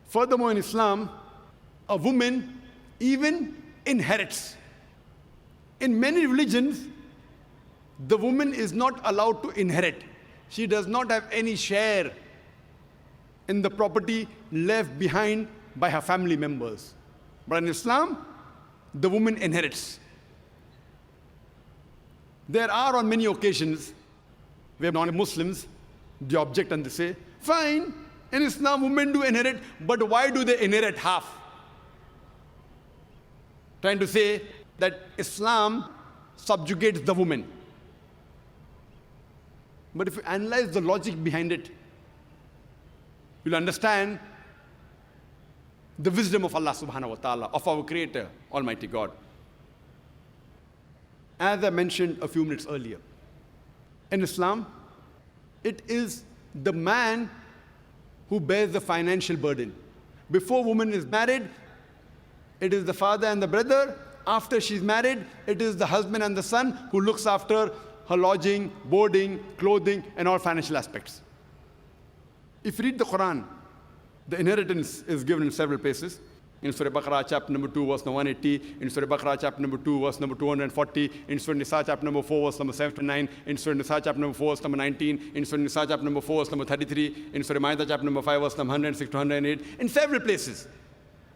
Furthermore, in Islam, a woman even inherits. In many religions, the woman is not allowed to inherit. She does not have any share in the property left behind by her family members. But in Islam, the woman inherits. There are on many occasions where non-Muslims, they object and they say, fine, in Islam women do inherit, but why do they inherit half? Trying to say that Islam subjugates the woman. But if you analyze the logic behind it, you'll understand the wisdom of Allah subhanahu wa ta'ala, of our Creator, Almighty God. As I mentioned a few minutes earlier, in Islam, it is the man who bears the financial burden. Before woman is married, it is the father and the brother. After she's married, it is the husband and the son who looks after her lodging, boarding, clothing, and all financial aspects. If you read the Quran, the inheritance is given in several places. In Surah Baqarah, chapter number 2, verse number 180. In Surah Baqarah, chapter number 2, verse number 240. In Surah Nisa, chapter number 4, verse number 79. In Surah Nisa, chapter number 4, verse number 19. In Surah Nisa, chapter number 4, verse number 33. In Surah Ma'idah, chapter number 5, verse number 106 to 108. In several places.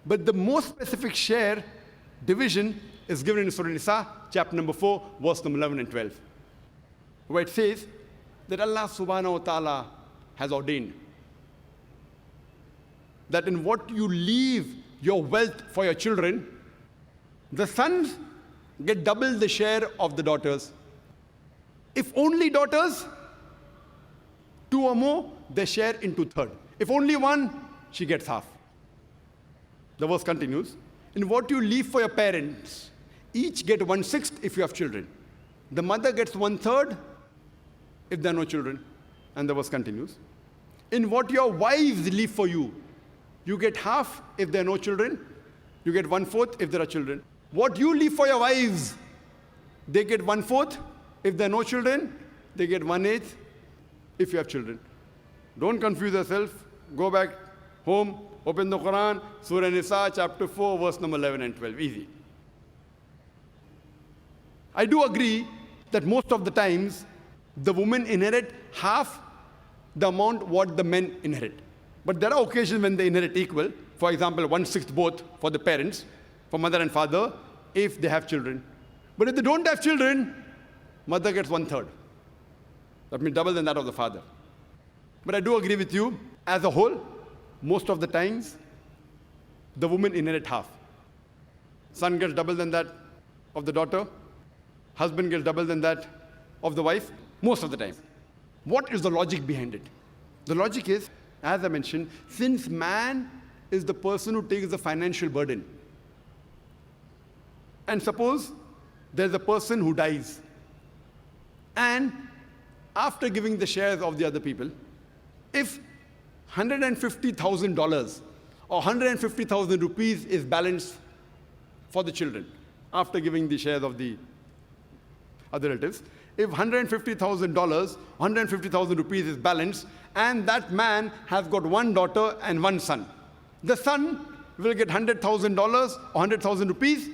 But the most specific share division is given in Surah Nisa, chapter number 4, verse number 11 and 12. Where it says that Allah subhanahu wa ta'ala has ordained that in what you leave your wealth for your children, the sons get double the share of the daughters. If only daughters, 2 or more, they share into third. If only one, she gets half. The verse continues. In what you leave for your parents, each get 1/6 if you have children. The mother gets 1/3 if there are no children. And the verse continues. In what your wives leave for you, you get half if there are no children. You get 1/4 if there are children. What you leave for your wives, they get 1/4 if there are no children. They get 1/8 if you have children. Don't confuse yourself. Go back home, open the Quran, Surah Nisa, chapter 4, verse number 11 and 12. Easy. I do agree that most of the times, the women inherit half the amount what the men inherit. But there are occasions when they inherit equal. For example, 1/6 both for the parents, for mother and father, if they have children. But if they don't have children, mother gets 1/3. That means double than that of the father. But I do agree with you, as a whole, most of the times, the woman inherit half. Son gets double than that of the daughter. Husband gets double than that of the wife, most of the time. What is the logic behind it? The logic is, as I mentioned, since man is the person who takes the financial burden, and suppose there's a person who dies, and after giving the shares of the other people, if $150,000 or 150,000 rupees is balanced for the children, after giving the shares of the other relatives, if $150,000, 150,000 rupees is balanced, and that man has got one daughter and one son, the son will get $100,000 or 100,000 rupees,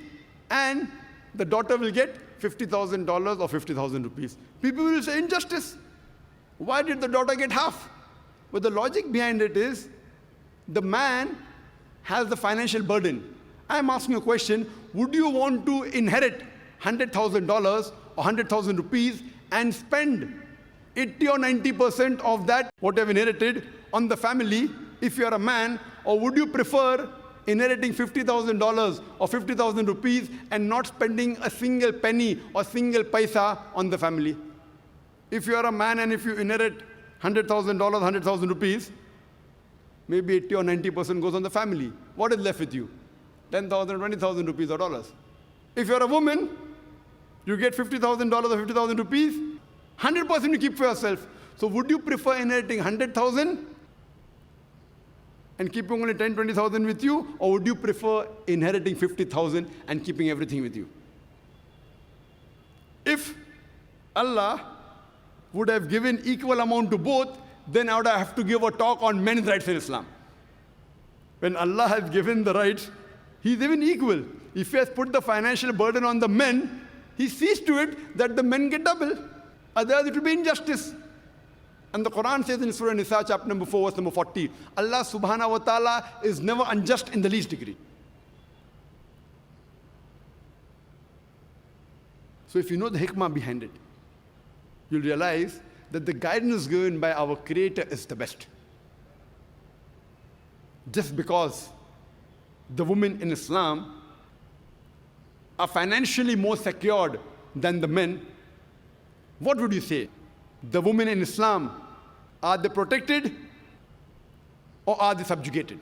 and the daughter will get $50,000 or 50,000 rupees. People will say injustice. Why did the daughter get half? But the logic behind it is, the man has the financial burden. I'm asking a question, would you want to inherit $100,000 or 100,000 rupees and spend 80 or 90% of that, what you have inherited, on the family, if you are a man? Or would you prefer inheriting $50,000 or 50,000 rupees and not spending a single penny or single paisa on the family? If you are a man and if you inherit $100,000, 100,000 rupees, maybe 80 or 90% goes on the family. What is left with you? 10,000, 20,000 rupees or dollars. If you're a woman, you get $50,000 or 50,000 rupees, 100% you keep for yourself. So would you prefer inheriting 100,000 and keeping only 10, 20,000 with you, or would you prefer inheriting 50,000 and keeping everything with you? If Allah would have given equal amount to both, then I would have to give a talk on men's rights in Islam. When Allah has given the rights, He's even equal. If He has put the financial burden on the men, He sees to it that the men get double. Otherwise, it will be injustice. And the Quran says in Surah Nisa, chapter number 4, verse number 40, Allah subhanahu wa ta'ala is never unjust in the least degree. So if you know the hikmah behind it, you'll realize that the guidance given by our Creator is the best. Just because the women in Islam are financially more secured than the men, what would you say? The women in Islam, are they protected or are they subjugated?